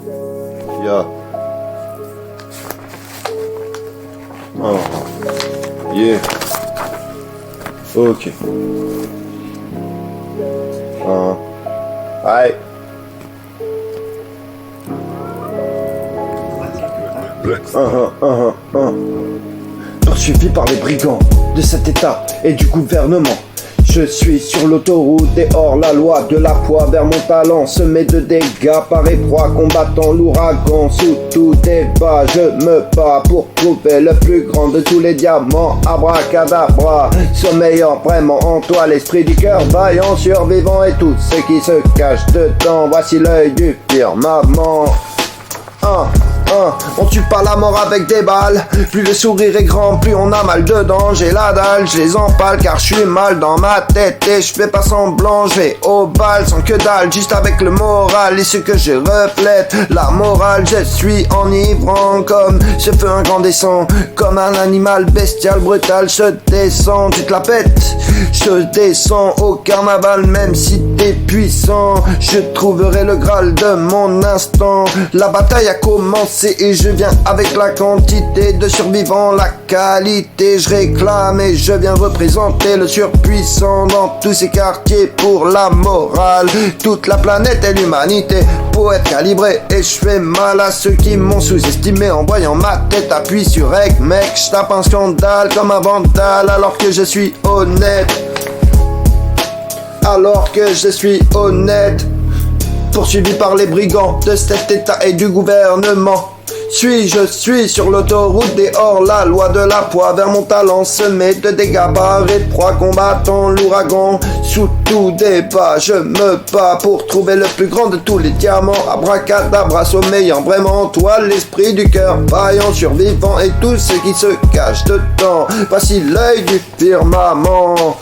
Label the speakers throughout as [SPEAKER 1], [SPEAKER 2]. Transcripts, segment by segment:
[SPEAKER 1] Yeah. Oh. Yeah. Ok. Aïe. Poursuivi par les brigands de cet état et du gouvernement. Je suis sur l'autoroute et hors la loi de la poix vers mon talent semé de dégâts par étroit combattant l'ouragan sous tout débat. Je me bats pour trouver le plus grand de tous les diamants. Abracadabra, sommeillant vraiment en toi, l'esprit du cœur vaillant, survivant et tout ce qui se cache dedans. Voici l'œil du firmament. On tue pas la mort avec des balles. Plus le sourire est grand, plus on a mal dedans. J'ai la dalle, je les empale car je suis mal dans ma tête. Et je fais pas semblant, je vais au bal sans que dalle, juste avec le moral et ce que je reflète. La morale, je suis enivrant comme ce feu incandescent. Comme un animal bestial, brutal, je descends, tu te la pètes. Je descends au carnaval même si t'es puissant. Je trouverai le graal de mon instant. La bataille a commencé et je viens avec la quantité de survivants, la qualité je réclame et je viens représenter le surpuissant dans tous ces quartiers pour la morale, toute la planète et l'humanité, poète calibré et je fais mal à ceux qui m'ont sous-estimé en voyant ma tête. Appuie sur rec mec, je tape un scandale comme un vandale alors que je suis honnête, alors que je suis honnête. Poursuivi par les brigands de cet état et du gouvernement. Je suis sur l'autoroute et hors la loi de la poix vers mon talent semé de dégâts par étroit combattant l'ouragan sous tout débat. Je me bats pour trouver le plus grand de tous les diamants. Abracadabra, sommeillant vraiment en toi, l'esprit du cœur vaillant, survivant et tout ce qui se cache dedans. Voici l'œil du firmament.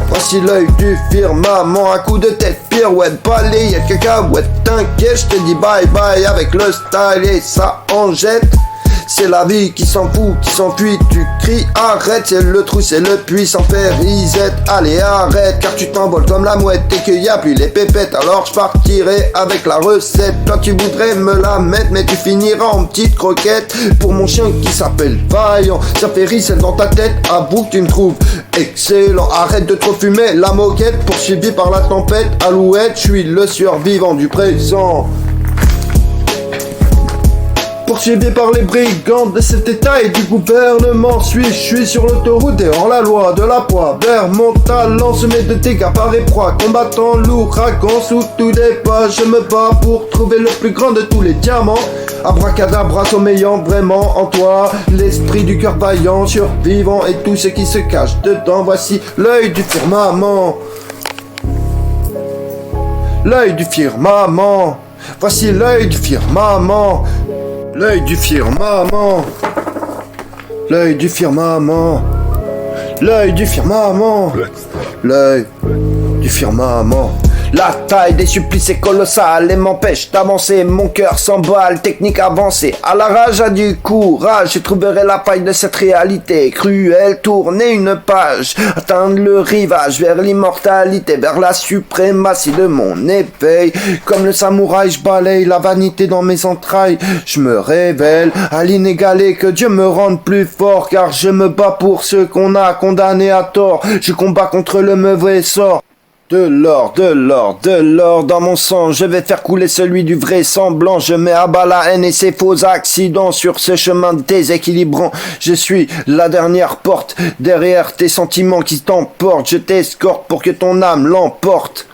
[SPEAKER 1] Voici l'œil du firmament, à coup de tête, pirouette, balayette, cacahuète, t'inquiète, je te dis bye bye avec le style et ça en jette. C'est la vie qui s'en fout, qui s'enfuit, tu cries arrête, c'est le trou, c'est le puits sans faire reset. Allez arrête, car tu t'envoles comme la mouette et qu'il y a plus les pépettes, alors je partirai avec la recette. Toi tu voudrais me la mettre, mais tu finiras en petite croquette. Pour mon chien qui s'appelle Vaillant, ça fait risser dans ta tête, avoue que tu me trouves excellent. Arrête de trop fumer la moquette, poursuivi par la tempête, alouette, je suis le survivant du présent. Poursuivi par les brigands de cet état et du gouvernement. Je suis sur l'autoroute et hors la loi de la poix vers mon talent semé de dégâts par étroit combattant l'ouragan sous tous les pas. Je me bats pour trouver le plus grand de tous les diamants. Abracadabra, sommeillant vraiment en toi, l'esprit du cœur vaillant, survivant et tout ce qui se cache dedans. Voici l'œil du firmament. L'œil du firmament. Voici l'œil du firmament. L'œil du firmament. L'œil du firmament. L'œil du firmament. L'œil du firmament. La taille des supplices est colossale et m'empêche d'avancer. Mon cœur s'emballe, technique avancée. À la rage, à du courage, je trouverai la faille de cette réalité cruelle. Tourner une page, atteindre le rivage vers l'immortalité, vers la suprématie de mon éveil. Comme le samouraï, je balaye la vanité dans mes entrailles. Je me révèle à l'inégalé, que Dieu me rende plus fort, car je me bats pour ceux qu'on a condamnés à tort. Je combats contre le mauvais sort. De l'or, de l'or, de l'or dans mon sang, je vais faire couler celui du vrai semblant. Je mets à bas la haine et ses faux accidents sur ce chemin déséquilibrant. Je suis la dernière porte derrière tes sentiments qui t'emportent. Je t'escorte pour que ton âme l'emporte.